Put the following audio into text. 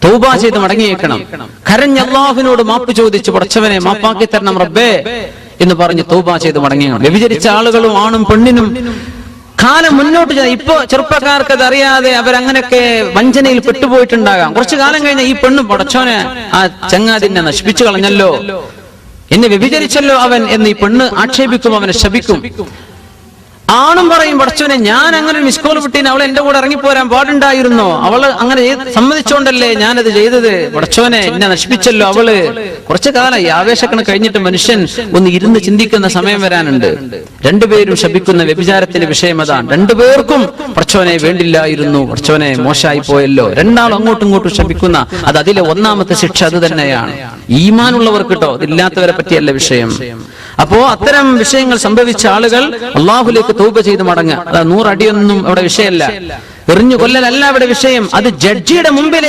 തൗബ ചെയ്ത് മടങ്ങിയേക്കണം. കരഞ്ഞ് അല്ലാഹുവിനോട് മാപ്പ് ചോദിച്ചു, പടച്ചവനെ മാപ്പാക്കി തരണം റബ്ബേ എന്ന് പറഞ്ഞ് തൗബ ചെയ്ത് മടങ്ങിയേക്കണം. വ്യഭിചരിച്ച ആളുകളും ആണും പെണ്ണിനും കാലം മുന്നോട്ട് ഇപ്പൊ ചെറുപ്പക്കാർക്ക് അത് അറിയാതെ അവരങ്ങനെയൊക്കെ വഞ്ചനയിൽ പെട്ടുപോയിട്ടുണ്ടാകാം. കുറച്ചു കാലം കഴിഞ്ഞ ഈ പെണ്ണ് പടച്ചോനെ ആ ചങ്ങാതിനെ നശിപ്പിച്ചു കളഞ്ഞല്ലോ, എന്നെ വ്യഭിചരിച്ചല്ലോ അവൻ എന്ന് ഈ പെണ്ണ് ആക്ഷേപിക്കും, അവനെ ശപിക്കും. ആണും പറയും, പടച്ചോനെ ഞാൻ അങ്ങനെ മിസ് കോൾ വിട്ടീന്, അവൾ എന്റെ കൂടെ ഇറങ്ങിപ്പോരാൻ പാടുണ്ടായിരുന്നോ, അവള് അങ്ങനെ സമ്മതിച്ചോണ്ടല്ലേ ഞാനത് ചെയ്തത്, പടച്ചോനെ എന്നെ നശിപ്പിച്ചല്ലോ അവള്. കുറച്ചു കാലം ഈ ആവേശക്കണ കഴിഞ്ഞിട്ട് മനുഷ്യൻ ഒന്ന് ഇരുന്ന് ചിന്തിക്കുന്ന സമയം വരാനുണ്ട്. രണ്ടുപേരും ശപിക്കുന്ന വ്യഭിചാരത്തിന്റെ വിഷയം അതാണ്. രണ്ടുപേർക്കും പടച്ചോനെ വേണ്ടില്ലായിരുന്നു, പടച്ചോനെ മോശമായി പോയല്ലോ. രണ്ടാളും അങ്ങോട്ടും ഇങ്ങോട്ടും ശപിക്കുന്ന അത് അതിലെ ഒന്നാമത്തെ ശിക്ഷ അത് തന്നെയാണ്. ഈമാനുള്ളവർക്ക് കേട്ടോ, അതില്ലാത്തവരെ പറ്റിയല്ല വിഷയം. അപ്പോ അത്തരം വിഷയങ്ങൾ സംഭവിച്ച ആളുകൾ അള്ളാഹുലേക്ക് തൗബ ചെയ്ത് മടങ്ങുക. അത് 100 അടിയൊന്നും അവിടെ വിഷയമല്ല, എറിഞ്ഞു കൊല്ലലല്ല അവിടെ വിഷയം. അത് ജഡ്ജിയുടെ മുമ്പിൽ